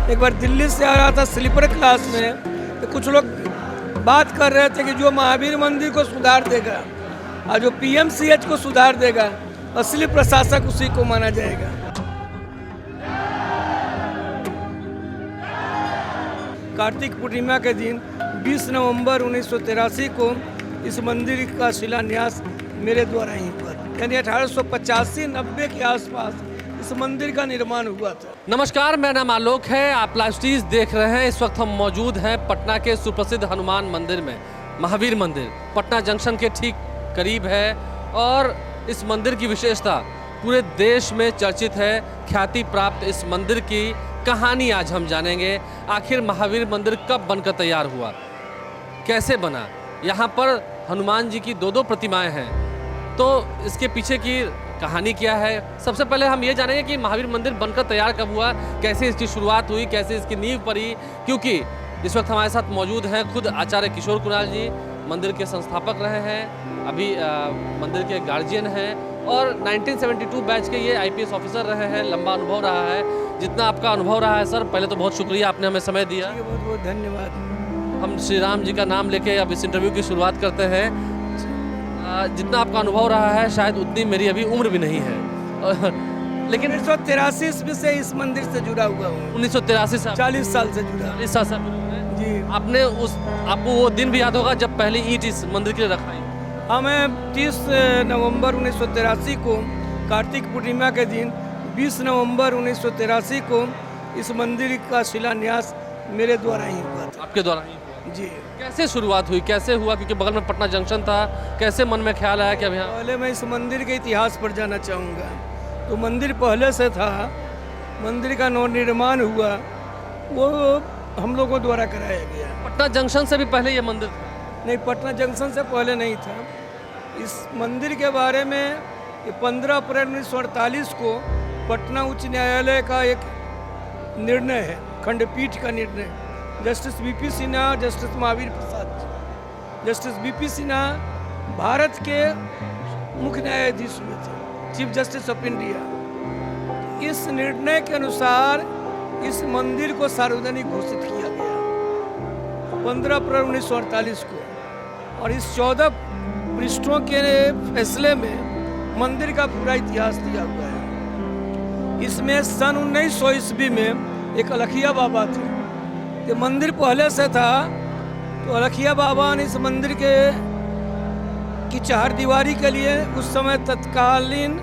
एक बार दिल्ली से आ रहा था स्लीपर क्लास में, तो कुछ लोग बात कर रहे थे कि जो महावीर मंदिर को सुधार देगा और जो पीएमसीएच को सुधार देगा, असली प्रशासक उसी को माना जाएगा। कार्तिक पूर्णिमा के दिन 20 नवंबर 1983 को इस मंदिर का शिलान्यास मेरे द्वारा ही हुआ, यानी 1885-90 के आसपास इस मंदिर का निर्माण हुआ था। नमस्कार, मेरा नाम आलोक है। आप लाइव स्ट्रीज देख रहे हैं। इस वक्त हम मौजूद हैं पटना के सुप्रसिद्ध हनुमान मंदिर में। महावीर मंदिर पटना जंक्शन के ठीक करीब है और इस मंदिर की विशेषता पूरे देश में चर्चित है। ख्याति प्राप्त इस मंदिर की कहानी आज हम जानेंगे। आखिर महावीर मंदिर कब बनकर तैयार हुआ, कैसे बना, यहाँ पर हनुमान जी की दो प्रतिमाएं हैं, तो इसके पीछे की कहानी क्या है। सबसे पहले हम ये जानेंगे कि महावीर मंदिर बनकर तैयार कब हुआ, कैसे इसकी शुरुआत हुई, कैसे इसकी नींव पड़ी। क्योंकि इस वक्त हमारे साथ मौजूद हैं खुद आचार्य किशोर कुणाल जी, मंदिर के संस्थापक रहे हैं, अभी मंदिर के गार्जियन हैं और 1972 बैच के ये IPS ऑफिसर रहे हैं। लंबा अनुभव रहा है। जितना आपका अनुभव रहा है सर, पहले तो बहुत शुक्रिया, आपने हमें समय दिया। बहुत बहुत धन्यवाद। हम श्री राम जी का नाम लेके अब इस इंटरव्यू की शुरुआत करते हैं। जितना आपका अनुभव रहा है शायद उतनी मेरी अभी उम्र भी नहीं है लेकिन 1983 ईस्वी से इस मंदिर से जुड़ा हुआ हूँ। 1983 से 40 साल से जुड़ा। 40 साल से जी। आपको वो दिन भी याद होगा जब पहली ईंट इस मंदिर के लिए रखाई। हमें 30 नवंबर 1983 को कार्तिक पूर्णिमा के दिन 20 नवंबर 1983 को इस मंदिर का शिलान्यास मेरे द्वारा ही हुआ था। आपके द्वारा ही? जी। कैसे शुरुआत हुई, कैसे हुआ? क्योंकि बगल में पटना जंक्शन था, कैसे मन में ख्याल आया कि अब यहाँ? पहले मैं इस मंदिर के इतिहास पर जाना चाहूँगा। तो मंदिर पहले से था, मंदिर का नवनिर्माण हुआ, वो हम लोगों द्वारा कराया गया। पटना जंक्शन से भी पहले ये मंदिर था? नहीं, पटना जंक्शन से पहले नहीं था। इस मंदिर के बारे में 15 अप्रैल 1948 को पटना उच्च न्यायालय का एक निर्णय है, खंडपीठ का निर्णय। Justice BP Sinha, justice Mahavir Prasad, justice BP Sinha Bharat के मुख्य न्यायाधीश हुए थे, चीफ जस्टिस ऑफ इंडिया। इस निर्णय के अनुसार इस मंदिर को सार्वजनिक घोषित किया गया 15 अप्रैल 1948 को, और इस 14 पृष्ठों के फैसले में मंदिर का पूरा इतिहास दिया हुआ है। इसमें सन 1900 ईस्वी में एक अलखिया बाबा थे। ये मंदिर पहले से था, तो अलखिया बाबा ने इस मंदिर की चारदीवारी के लिए उस समय तत्कालीन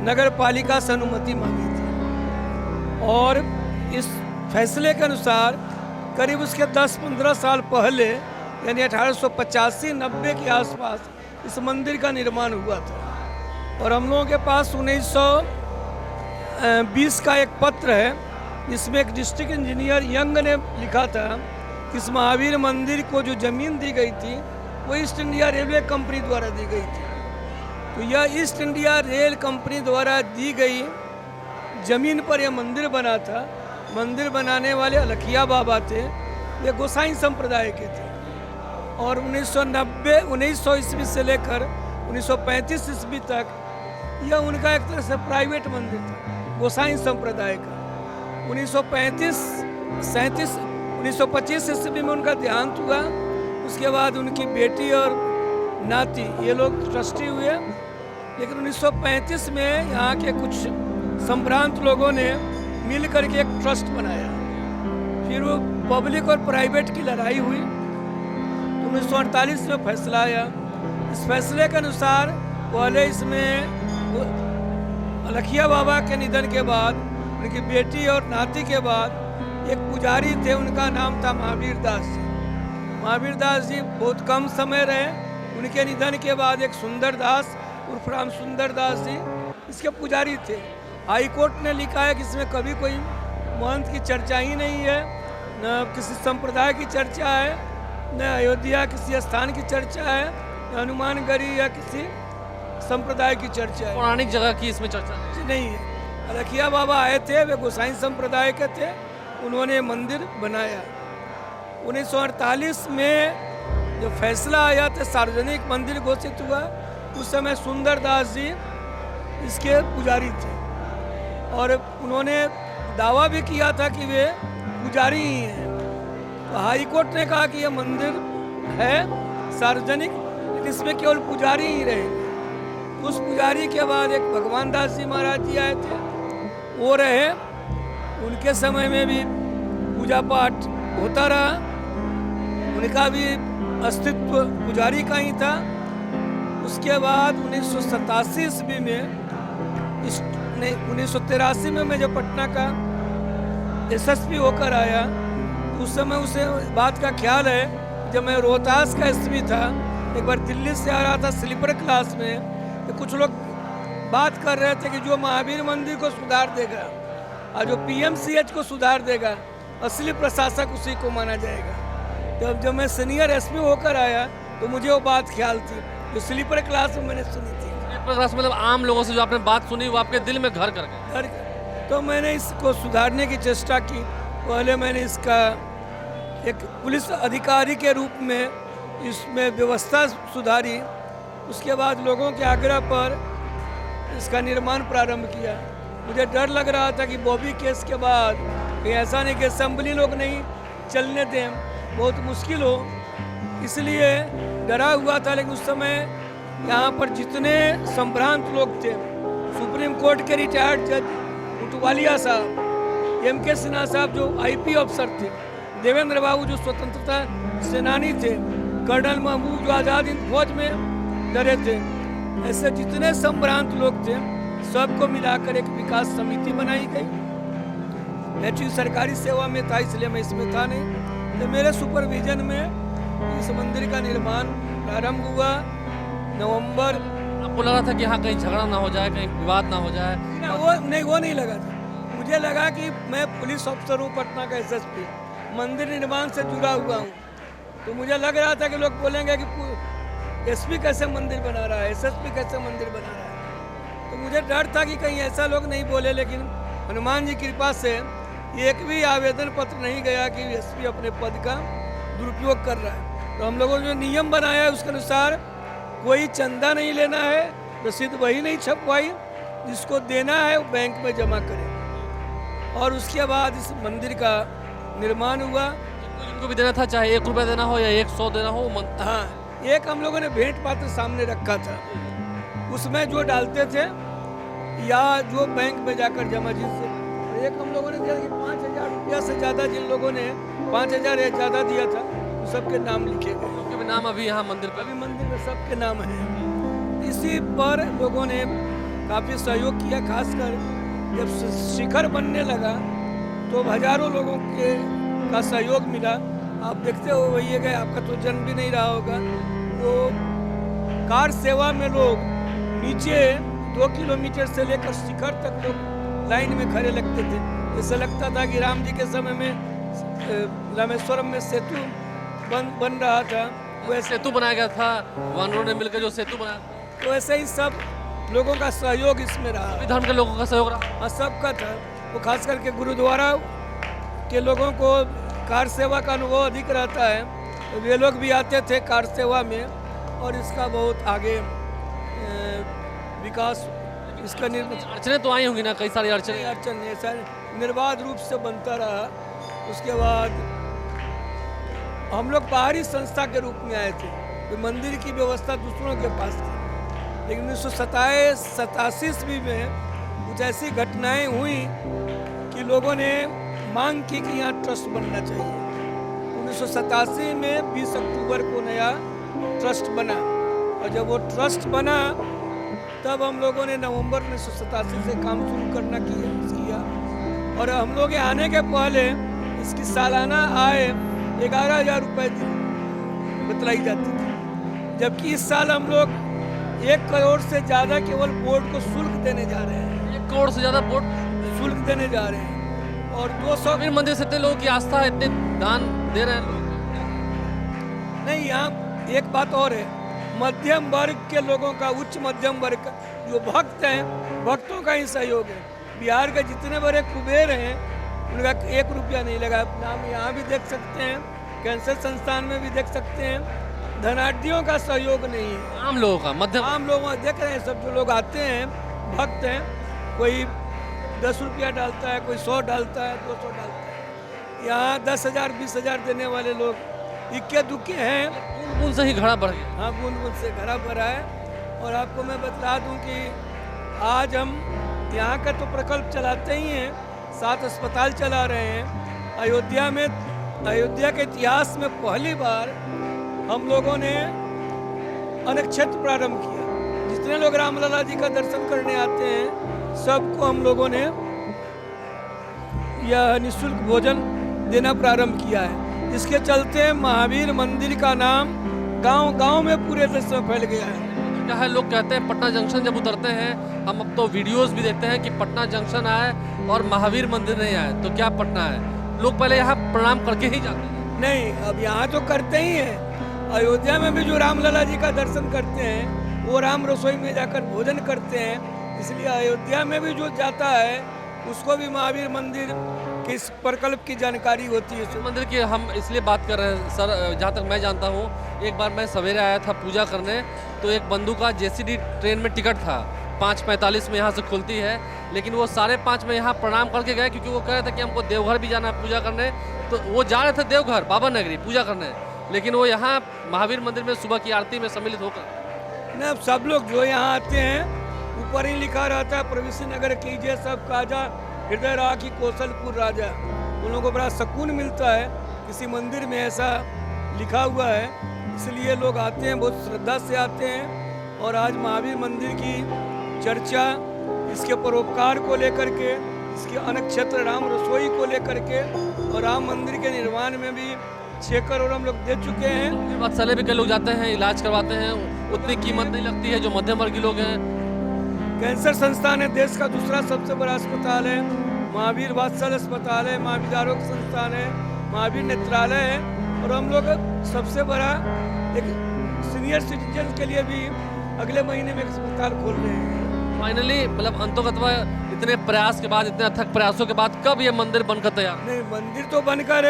नगर पालिका से अनुमति मांगी थी, और इस फैसले के अनुसार करीब उसके 10-15 साल पहले, यानी 1885-90 के आसपास इस मंदिर का निर्माण हुआ था। और हम लोगों के पास 1920 का एक पत्र है, इसमें एक डिस्ट्रिक्ट इंजीनियर यंग ने लिखा था कि इस महावीर मंदिर को जो ज़मीन दी गई थी वो ईस्ट इंडिया रेलवे कंपनी द्वारा दी गई थी। तो यह ईस्ट इंडिया रेल कंपनी द्वारा दी गई ज़मीन पर यह मंदिर बना था। मंदिर बनाने वाले अलखिया बाबा थे, ये गोसाई संप्रदाय के थे, और 1900 ईस्वी से लेकर 1935 ईस्वी तक यह उनका एक तरह से प्राइवेट मंदिर था, गोसाई संप्रदाय का। 1925 ईस्वी में उनका देहांत हुआ। उसके बाद उनकी बेटी और नाती ये लोग ट्रस्टी हुए। लेकिन 1935 में यहाँ के कुछ संभ्रांत लोगों ने मिल करके एक ट्रस्ट बनाया। फिर वो पब्लिक और प्राइवेट की लड़ाई हुई, तो 1948 में फैसला आया। इस फैसले के अनुसार पहले इसमें अलखिया बाबा के निधन के बाद उनकी बेटी और नाती के बाद एक पुजारी थे, उनका नाम था महावीर दास जी। महावीर दास जी बहुत कम समय रहे। उनके निधन के बाद एक सुंदर दास उर्फ राम सुंदर दास जी इसके पुजारी थे। हाई कोर्ट ने लिखा है कि इसमें कभी कोई महंत की चर्चा ही नहीं है, न किसी संप्रदाय की चर्चा है, न अयोध्या किसी स्थान की चर्चा है, न हनुमानगढ़ी या किसी संप्रदाय की चर्चा है। पौराणिक जगह की इसमें चर्चा नहीं है। अलखिया बाबा आए थे, वे गोसाई संप्रदाय के थे, उन्होंने मंदिर बनाया। 1948 में जो फैसला आया था, सार्वजनिक मंदिर घोषित हुआ, उस समय सुंदर दास जी इसके पुजारी थे, और उन्होंने दावा भी किया था कि वे पुजारी ही हैं। तो हाई कोर्ट ने कहा कि यह मंदिर है सार्वजनिक, लेकिन इसमें केवल पुजारी ही रहेंगे। उस पुजारी के बाद एक भगवान दास जी महाराज जी आए थे, वो रहे। उनके समय में भी पूजा पाठ होता रहा, उनका भी अस्तित्व पुजारी का ही था। उसके बाद 1987 ईस्वी में 1983 में मैं जब पटना का एसएसपी होकर आया, तो उस समय उसे बात का ख्याल है, जब मैं रोहतास का एसपी था, एक बार दिल्ली से आ रहा था स्लीपर क्लास में, तो कुछ लोग बात कर रहे थे कि जो महावीर मंदिर को सुधार देगा और जो पीएमसीएच को सुधार देगा, असली प्रशासक उसी को माना जाएगा। तो जब मैं सीनियर एसपी होकर आया तो मुझे वो बात ख्याल थी, जो स्लीपर क्लास में मैंने सुनी थी। स्लीपर क्लास मतलब आम लोगों से जो आपने बात सुनी वो आपके दिल में घर कर गई। तो मैंने इसको सुधारने की चेष्टा की। पहले मैंने इसका एक पुलिस अधिकारी के रूप में इसमें व्यवस्था सुधारी। उसके बाद लोगों के आग्रह पर इसका निर्माण प्रारंभ किया। मुझे डर लग रहा था कि बॉबी केस के बाद कहीं ऐसा नहीं कि असेंबली लोग नहीं चलने दें, बहुत मुश्किल हो, इसलिए डरा हुआ था। लेकिन उस समय यहाँ पर जितने संभ्रांत लोग थे, सुप्रीम कोर्ट के रिटायर्ड जज उटवालिया साहब, एम.के. सिन्हा साहब जो आईपी अफसर थे, देवेंद्र बाबू जो स्वतंत्रता सेनानी थे, कर्नल महबूब जो आज़ाद हिंद फौज में लड़े थे, ऐसे जितने संभ्रांत लोग थे सबको मिलाकर एक विकास समिति बनाई गई। मैं चूँकि सरकारी सेवा में था इसलिए मैं इसमें था नहीं, तो मेरे सुपरविजन में इस मंदिर का निर्माण प्रारंभ हुआ। नवंबर, आपको लगा था कि यहाँ कहीं झगड़ा ना हो जाए, कहीं विवाद ना हो जाए? वो नहीं लगा था। मुझे लगा कि मैं पुलिस अफसर हूँ, पटना का एसएसपी, मंदिर निर्माण से जुड़ा हुआ हूँ, तो मुझे लग रहा था कि लोग बोलेंगे कि एसपी कैसे मंदिर बना रहा है, एसएसपी कैसे मंदिर बना रहा है। तो मुझे डर था कि कहीं ऐसा लोग नहीं बोले, लेकिन हनुमान जी की कृपा से एक भी आवेदन पत्र नहीं गया कि एसपी अपने पद का दुरुपयोग कर रहा है। तो हम लोगों ने जो नियम बनाया है उसके अनुसार कोई चंदा नहीं लेना है, रसीद वही नहीं छपवाई, जिसको देना है वो बैंक में जमा करे। और उसके बाद इस मंदिर का निर्माण हुआ। जिनको भी देना था, चाहे 1 रुपया देना हो या 100 देना हो, हाँ, एक हम लोगों ने भेंट पात्र सामने रखा था, उसमें जो डालते थे या जो बैंक में जाकर जमा, जिससे एक हम लोगों ने दिया कि 5,000 रुपया से ज़्यादा, जिन लोगों ने 5,000 या ज़्यादा दिया था सबके नाम लिखे गए। सबके नाम अभी यहाँ मंदिर पर, अभी मंदिर में सबके नाम हैं। इसी पर लोगों ने काफ़ी सहयोग किया, खासकर जब शिखर बनने लगा तो हजारों लोगों के का सहयोग मिला। आप देखते हो वही गए, आपका तो जन्म भी नहीं रहा होगा, वो कार सेवा में लोग नीचे 2 किलोमीटर से लेकर शिखर तक लोग लाइन में खड़े लगते थे। ऐसा लगता था कि राम जी के समय में रामेश्वरम में सेतु बन रहा था, वैसे सेतु बनाया गया था, वानरों ने मिलकर जो सेतु बनाया था। तो ऐसे ही सब लोगों का सहयोग इसमें रहा, सभी धर्म के लोगों का सहयोग रहा। हाँ, सबका था। वो खास करके गुरुद्वारा के लोगों को कार सेवा का अनुभव अधिक रहता है, तो वे लोग भी आते थे कार सेवा में, और इसका बहुत आगे विकास, इसका अड़चने तो आई होंगी ना, कई सारी अड़चने ऐसा निर्बाध रूप से बनता रहा। उसके बाद हम लोग बाहरी संस्था के रूप में आए थे, तो मंदिर की व्यवस्था दूसरों के पास थी। लेकिन 1987 ईस्वी में कुछ ऐसी घटनाएं हुई कि लोगों ने मांग की कि यहाँ ट्रस्ट बनना चाहिए। 1987 में 20 अक्टूबर को नया ट्रस्ट बना, और जब वो ट्रस्ट बना तब हम लोगों ने नवंबर 1987 से काम शुरू करना किया। और हम लोग के आने के पहले इसकी सालाना आय 11,000 रुपये बतलाई जाती थी, जबकि इस साल हम लोग 1 करोड़ से ज़्यादा केवल बोर्ड को शुल्क देने जा रहे हैं। 1 करोड़ से ज़्यादा बोर्ड शुल्क देने जा रहे हैं, और 200 मंदिर से इतने लोगों की आस्था है, इतने दान दे रहे हैं लोग। नहीं, यहाँ एक बात और है, मध्यम वर्ग के लोगों का, उच्च मध्यम वर्ग का जो भक्त हैं, भक्तों का ही सहयोग है। बिहार के जितने बड़े कुबेर हैं उनका 1 रुपया नहीं लगा। नाम यहाँ भी देख सकते हैं, कैंसर संस्थान में भी देख सकते हैं, धनाढ़ियों का सहयोग नहीं है, आम लोगों का, मध्यम आम लोग देख रहे हैं। सब जो लोग आते हैं भक्त हैं, कोई 10 रुपया डालता है, कोई 100 डालता है, 200 डालता है, यहाँ 10,000 20,000 देने वाले लोग इक्के दुक्के हैं। बूंद बूंद से ही घड़ा बढ़ गया। हाँ, बूंद बूंद से घड़ा भरा है। और आपको मैं बतला दूं कि आज हम यहाँ का तो प्रकल्प चलाते ही हैं, 7 अस्पताल चला रहे हैं। अयोध्या के इतिहास में पहली बार हम लोगों ने अनक्षेत्र प्रारंभ किया। जितने लोग रामलला जी का दर्शन करने आते हैं सबको हम लोगों ने यह निःशुल्क भोजन देना प्रारंभ किया है। इसके चलते महावीर मंदिर का नाम गांव-गांव में पूरे देश में फैल गया है। क्या है, लोग कहते हैं पटना जंक्शन जब उतरते हैं, हम अब तो वीडियोस भी देखते हैं कि पटना जंक्शन आए और महावीर मंदिर नहीं आए तो क्या पटना है। लोग पहले यहाँ प्रणाम करके ही जाते हैं। नहीं, अब यहाँ तो करते ही हैं। अयोध्या में भी जो रामलला जी का दर्शन करते हैं वो राम रसोई में जाकर भोजन करते हैं। इसलिए अयोध्या में भी जो जाता है उसको भी महावीर मंदिर के इस प्रकल्प की जानकारी होती है। इस मंदिर की हम इसलिए बात कर रहे हैं सर, जहाँ तक मैं जानता हूँ, एक बार मैं सवेरे आया था पूजा करने तो एक बंधु का जेसीडी ट्रेन में टिकट था, 5:45 में यहाँ से खुलती है, लेकिन वो 5:30 में यहाँ प्रणाम करके गए क्योंकि वो कह रहे थे कि हमको देवघर भी जाना है पूजा करने। तो वो जा रहे थे देवघर बाबा नगरी पूजा करने, लेकिन वो यहाँ महावीर मंदिर में सुबह की आरती में सम्मिलित होकर। नहीं, अब सब लोग जो यहाँ आते हैं ऊपर ही लिखा रहता है प्रवेश नगर कीजिए सब काजा, हृदय राखी कौशलपुर राजा। उन लोगों को बड़ा सुकून मिलता है, किसी मंदिर में ऐसा लिखा हुआ है, इसलिए लोग आते हैं, बहुत श्रद्धा से आते हैं। और आज महावीर मंदिर की चर्चा इसके परोपकार को लेकर के, इसके अनक्षेत्र राम रसोई को लेकर के और राम मंदिर के निर्माण में भी 6 करोड़ हम लोग दे चुके हैं। वत्सले भी कई लोग जाते हैं, इलाज करवाते हैं, उतनी कीमत नहीं लगती है जो मध्यम वर्गीय लोग हैं। कैंसर संस्थान है, देश का दूसरा सबसे बड़ा अस्पताल है। महावीर वात्सल अस्पताल है, महावीर आरोग्य संस्थान है, महावीर नेत्रालय है। और हम लोग सबसे बड़ा एक सीनियर सिटीजन के लिए भी अगले महीने में एक अस्पताल खोल रहे हैं। फाइनली मतलब अंतोगत्वा इतने प्रयास के बाद, इतने अथक प्रयासों के बाद कब ये मंदिर बनकर तैयार? नहीं, मंदिर तो बनकर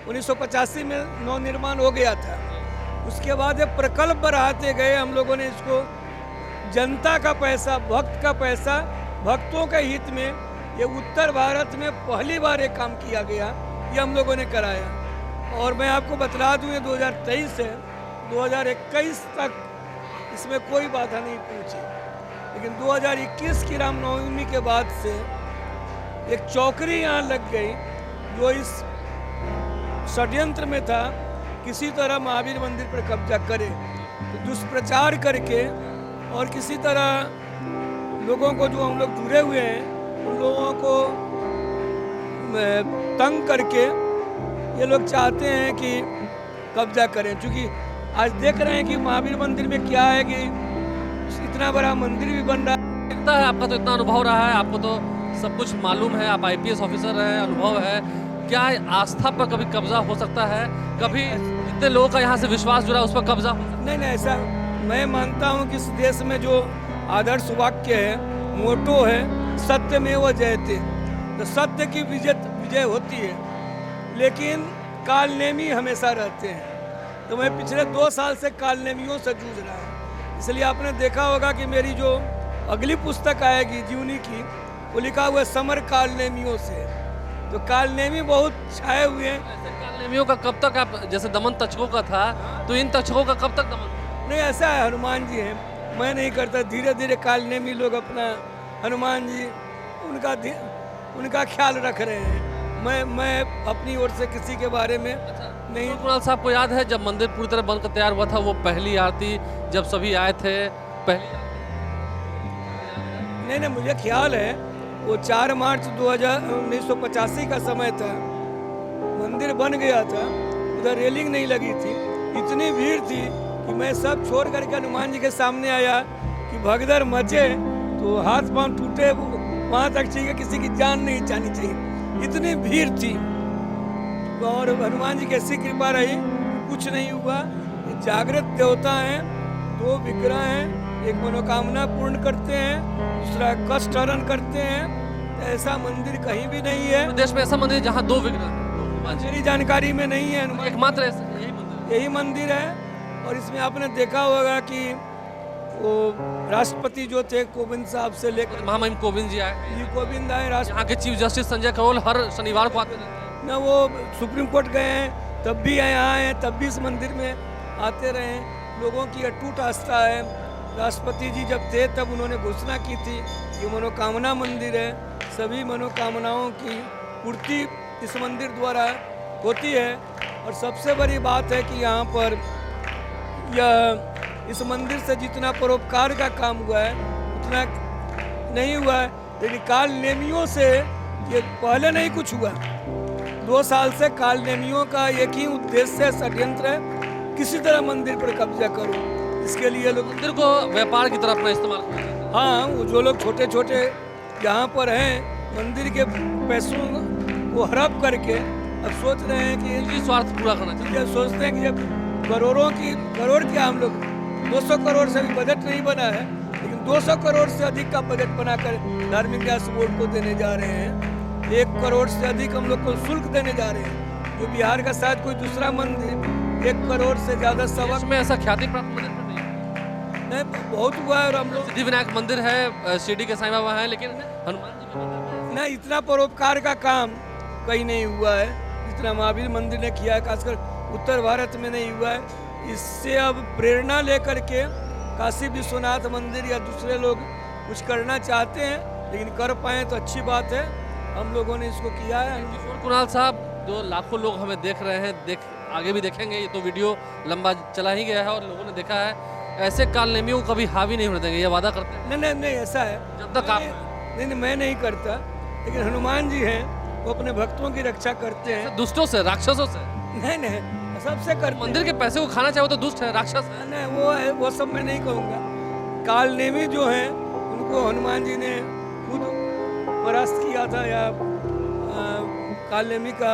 1985 में नवनिर्माण हो गया था। उसके बाद ये प्रकल्प बढ़ाते गए हम लोगों ने इसको। जनता का पैसा, भक्त का पैसा, भक्तों के हित में ये उत्तर भारत में पहली बार एक काम किया गया, ये हम लोगों ने कराया। और मैं आपको बतला दूं ये 2023 से 2021 तक इसमें कोई बाधा नहीं पहुंची, लेकिन 2021 की रामनवमी के बाद से एक चौकरी यहाँ लग गई जो इस षड्यंत्र में था किसी तरह महावीर मंदिर पर कब्जा करे, तो दुष्प्रचार करके और किसी तरह लोगों को जो हम लोग जुड़े हुए हैं उन लोगों को तंग करके ये लोग चाहते हैं कि कब्जा करें। क्योंकि आज देख रहे हैं कि महावीर मंदिर में क्या है कि इतना बड़ा मंदिर भी बन रहा है। लगता है आपका तो इतना अनुभव रहा है, आपको तो सब कुछ मालूम है, आप IPS ऑफिसर रहे हैं, अनुभव है, क्या आस्था पर कभी कब्जा हो सकता है? कभी इतने लोगों का यहाँ से विश्वास जुड़ा उस पर कब्जा हो सकता है? नहीं, ऐसा मैं मानता हूँ कि इस देश में जो आदर्श वाक्य है, मोटो है, सत्यमेव जयते, तो सत्य की विजय होती है, लेकिन कालनेमी हमेशा रहते हैं। तो मैं पिछले 2 साल से कालनेमियों से जूझ रहा हूँ। इसलिए आपने देखा होगा कि मेरी जो अगली पुस्तक आएगी जीवनी की, वो लिखा हुआ है समर कालनेमियों से। तो कालनेमी बहुत छाए हुए हैं। ऐसे कालनेमियों का कब तक आप, जैसे दमन तक्षकों का था, तो इन तक्षकों का कब तक दमन? नहीं, ऐसा है, हनुमान जी हैं, मैं नहीं करता। धीरे धीरे कालनेमी लोग अपना, हनुमान जी उनका ख्याल रख रहे हैं। मैं अपनी ओर से किसी के बारे में नहीं। कुणाल साहब को याद है जब मंदिर पूरी तरह बनकर तैयार हुआ था, वो पहली आरती जब सभी आए थे, पहली? नहीं, मुझे ख्याल है वो 4 मार्च 1985 का समय था। मंदिर बन गया था, उधर रेलिंग नहीं लगी थी, इतनी भीड़ थी कि मैं सब छोड़ करके हनुमान जी के सामने आया कि भगदड़ मचे तो हाथ पांव टूटे, वहाँ तक चाहिए, किसी की जान नहीं जानी चाहिए, इतनी भीड़ थी। और हनुमान जी की ऐसी कृपा रही, कुछ नहीं हुआ। ये जागृत देवता हैं, 2 विग्रह हैं, एक मनोकामना पूर्ण करते हैं, दूसरा कष्ट हरण करते हैं। ऐसा मंदिर कहीं भी नहीं है देश में, ऐसा मंदिर जहाँ 2 विग्रह, मेरी जानकारी में नहीं है। एकमात्र यही मंदिर है। और इसमें आपने देखा होगा कि वो राष्ट्रपति जो थे कोविंद साहब से लेकर महामहिम कोविंद जी आए, जी कोविंद आए राष्ट्र यहाँ के चीफ जस्टिस संजय करोल हर शनिवार को आते रहते हैं। ना वो सुप्रीम कोर्ट गए हैं तब भी यहाँ आए हैं, तब भी इस मंदिर में आते रहे हैं। लोगों की अटूट आस्था है। राष्ट्रपति जी जब थे तब उन्होंने घोषणा की थी ये मनोकामना मंदिर है, सभी मनोकामनाओं की पूर्ति इस मंदिर द्वारा होती है। और सबसे बड़ी बात है कि यहाँ पर यह इस मंदिर से जितना परोपकार का काम हुआ है उतना नहीं हुआ है, लेकिन काल नेमियों से ये पहले नहीं कुछ हुआ। 2 साल से काल नेमियों का एक ही उद्देश्य षड्यंत्र है, किसी तरह मंदिर पर कब्जा करो। इसके लिए लोग मंदिर को व्यापार की तरफ अपना इस्तेमाल करते हैं। हाँ, वो जो लोग छोटे छोटे यहाँ पर हैं मंदिर के पैसों को हड़प करके अब सोच रहे हैं कि निजी स्वार्थ पूरा करना चाहिए। जब सोचते हैं कि जब करोड़ क्या हम लोग 200 करोड़ से भी बजट नहीं बना है, लेकिन 200 करोड़ से अधिक का बजट बनाकर धार्मिक न्यास बोर्ड को देने जा रहे हैं। 1 करोड़ से अधिक हम लोग को शुल्क देने जा रहे हैं, जो बिहार का शायद कोई दूसरा मंदिर 1 करोड़ से ज़्यादा देश में ऐसा ख्याति प्राप्त मंदिर तो नहीं है। नहीं बहुत हुआ है। और हम लोग सिद्धिविनायक मंदिर है, शिरडी के साईं बाबा है, लेकिन हनुमान जी के मंदिर में ना इतना परोपकार का काम कहीं नहीं हुआ है जितना महावीर मंदिर ने किया है, खासकर उत्तर भारत में नहीं हुआ है। इससे अब प्रेरणा लेकर के काशी विश्वनाथ मंदिर या दूसरे लोग कुछ करना चाहते हैं, लेकिन कर पाए तो अच्छी बात है। हम लोगों ने इसको किया है। किशोर कुणाल साहब, जो लाखों लोग हमें देख रहे हैं, आगे भी देखेंगे, ये तो वीडियो लंबा चला ही गया है और लोगों ने देखा है, ऐसे कालनेमियों को कभी हावी नहीं होने देंगे, ये वादा करते हैं। नहीं ऐसा है। जब तक आप नहीं मैं नहीं करता, लेकिन हनुमान जी हैं वो अपने भक्तों की रक्षा करते हैं। दुष्टों से, राक्षसों से नहीं सबसे करते हैं। मंदिर के पैसे को खाना चाहे वो तो दुष्ट है, राक्षस है। नहीं वो सब मैं नहीं कहूँगा। कालनेमी जो हैं उनको हनुमान जी ने खुद परास्त किया था या कालनेमी का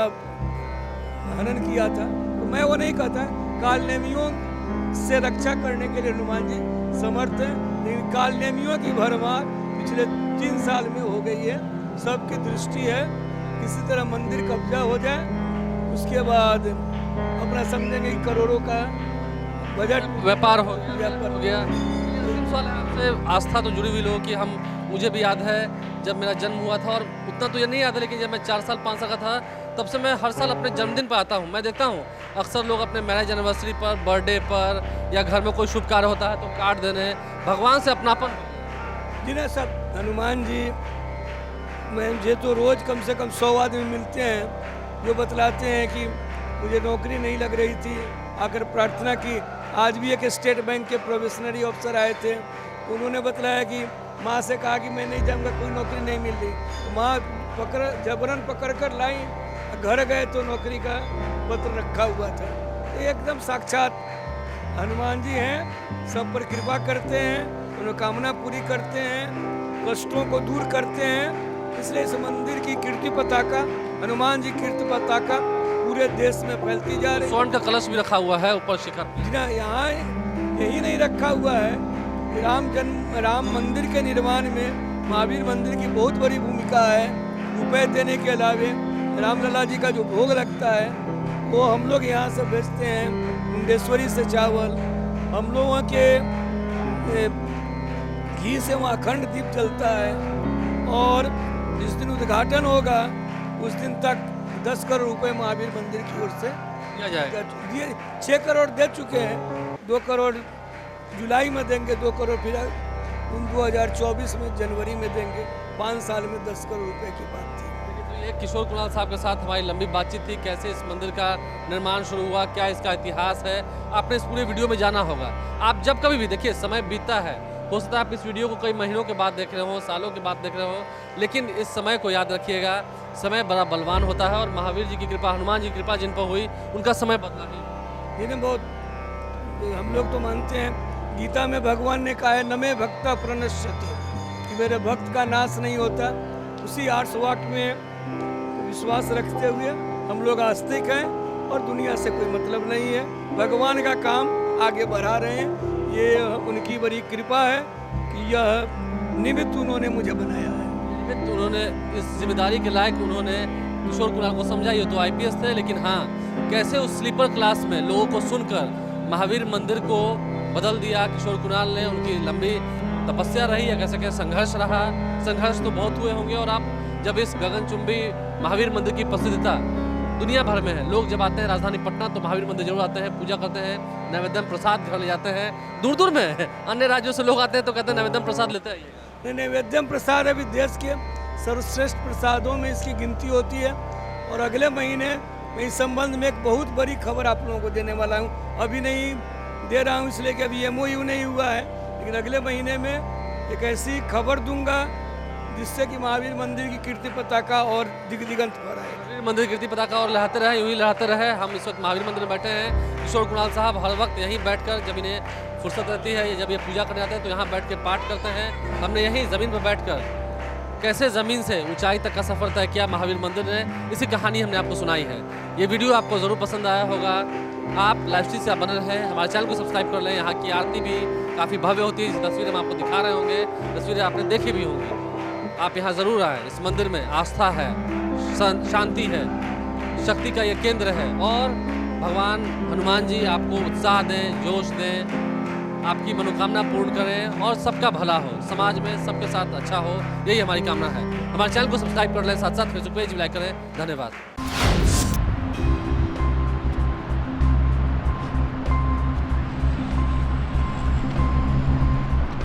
हनन किया था, तो मैं वो नहीं कहता। कालनेमियों से रक्षा करने के लिए हनुमान जी समर्थ हैं, लेकिन कालनेमियों की भरमार पिछले 3 साल में हो गई है। सबकी दृष्टि है किसी तरह मंदिर कब्जा हो जाए, उसके बाद अपना समझेंगे कि करोड़ों का बजट व्यापार हो गया। अंतिम सवाल है आपसे, आस्था तो जुड़ी हुई लोगों की। मुझे भी याद है जब मेरा जन्म हुआ था, और उतना तो ये नहीं याद है, लेकिन जब मैं 4 साल 5 साल का था तब से मैं हर साल अपने जन्मदिन पर आता हूँ। मैं देखता हूँ अक्सर लोग अपने मैरिज एनिवर्सरी पर, बर्थडे पर या घर में कोई शुभ कार्य होता है तो कार्ड देने, भगवान से अपनापन। जिन्हें सब हनुमान जी मुझे तो रोज़ कम से कम 100 आदमी मिलते हैं जो बतलाते हैं कि मुझे नौकरी नहीं लग रही थी, आकर प्रार्थना की। आज भी एक स्टेट बैंक के प्रोबेशनरी ऑफिसर आए थे, उन्होंने बतलाया कि माँ से कहा कि मैं नहीं जाऊँगा, कोई नौकरी नहीं मिल रही। तो माँ जबरन पकड़ कर लाई, घर गए तो नौकरी का पत्र रखा हुआ था। तो एकदम साक्षात हनुमान जी हैं, सब पर कृपा करते हैं, मनोकामना पूरी करते हैं, कष्टों को दूर करते हैं। इसलिए इस मंदिर की कीर्ति पताका, हनुमान जी कीर्ति पताका पूरे देश में फैलती जा रही है। स्वर्ण का कलश भी रखा हुआ है ऊपर शिखर। यहाँ यही नहीं रखा हुआ है कि राम मंदिर के निर्माण में महावीर मंदिर की बहुत बड़ी भूमिका है। रुपए देने के अलावे रामलला जी का जो भोग लगता है वो हम लोग यहाँ से भेजते हैं, मुंडेश्वरी से चावल। हम लोगों के घी से वहाँ अखंड दीप जलता है, और जिस दिन उद्घाटन होगा उस दिन तक 10 करोड़ रुपए महावीर मंदिर की ओर से दिया जाएगा। 6 करोड़ दे चुके हैं, 2 करोड़ जुलाई में देंगे, 2 करोड़ फिर 2024 में जनवरी में देंगे। 5 साल में 10 करोड़ रुपए की बात थी। तो ये किशोर कुणाल साहब के साथ हमारी लंबी बातचीत थी, कैसे इस मंदिर का निर्माण शुरू हुआ, क्या इसका इतिहास है, आपने इस पूरे वीडियो में जाना होगा। आप जब कभी भी देखिए, समय बीतता है, हो सकता है आप इस वीडियो को कई महीनों के बाद देख रहे हो, सालों के बाद देख रहे हो, लेकिन इस समय को याद रखिएगा, समय बड़ा बलवान होता है, और महावीर जी की कृपा, हनुमान जी की कृपा जिन पर हुई उनका समय बदला नहीं। जिन्हें बहुत हम लोग तो मानते हैं, गीता में भगवान ने कहा है नमे भक्ता प्रणश्यति, कि मेरे भक्त का नाश नहीं होता। उसी 8 वाक्य में विश्वास रखते हुए हम लोग आस्तिक हैं और दुनिया से कोई मतलब नहीं है। भगवान का काम आगे बढ़ा रहे हैं, ये उनकी बड़ी कृपा है कि यह निमित्त उन्होंने मुझे बनाया है। निमित्त उन्होंने इस जिम्मेदारी के लायक उन्होंने किशोर कुणाल को समझा। ये तो IPS थे, लेकिन हाँ, कैसे उस स्लीपर क्लास में लोगों को सुनकर महावीर मंदिर को बदल दिया किशोर कुणाल ने। उनकी लंबी तपस्या रही या कह सकें संघर्ष रहा। संघर्ष तो बहुत हुए होंगे और आप जब इस गगनचुंबी महावीर मंदिर की प्रसिद्धता दुनिया भर में है, लोग जब आते हैं राजधानी पटना तो महावीर मंदिर जरूर आते हैं, पूजा करते हैं, नैवेद्यम प्रसाद घर ले जाते हैं। दूर दूर में अन्य राज्यों से लोग आते हैं तो कहते हैं नैवेद्यम प्रसाद लेते हैं। नैवेद्यम प्रसाद अभी देश के सर्वश्रेष्ठ प्रसादों में इसकी गिनती होती है। और अगले महीने मैं इस संबंध में एक बहुत बड़ी खबर आप लोगों को देने वाला हूँ। अभी नहीं दे रहा हूँ इसलिए कि अभी MOU नहीं हुआ है, लेकिन अगले महीने में एक ऐसी खबर दूंगा जिससे कि महावीर मंदिर की कीर्ति पताका और दिगंत पर आए। महावीर मंदिर कीर्ति पताका और लहराते रहे, यूं ही लहराते रहे। हम इस वक्त महावीर मंदिर में बैठे हैं। किशोर कुणाल साहब हर वक्त यहीं बैठकर जब इन्हें फुर्सत रहती है, जब ये पूजा करने आते हैं तो यहाँ बैठ के पाठ करते हैं। हमने यहीं ज़मीन पर बैठकर कैसे ज़मीन से ऊंचाई तक का सफ़र तय किया महावीर मंदिर ने, इसी कहानी हमने आपको सुनाई है। ये वीडियो आपको ज़रूर पसंद आया होगा। आप लाइव स्ट्रीम से आप बने रहें, हमारे चैनल को सब्सक्राइब कर लें। यहाँ की आरती भी काफ़ी भव्य होती है, इस तस्वीरें हम आपको दिखा रहे होंगे, तस्वीरें आपने देखी भी होंगी। आप यहाँ ज़रूर आएँ। इस मंदिर में आस्था है, शांति है, शक्ति का ये केंद्र है और भगवान हनुमान जी आपको उत्साह दें, जोश दें, आपकी मनोकामना पूर्ण करें और सबका भला हो, समाज में सबके साथ अच्छा हो, यही हमारी कामना है। हमारे चैनल को सब्सक्राइब कर लें, साथ साथ फेसबुक पेज भी लाइक करें। धन्यवाद।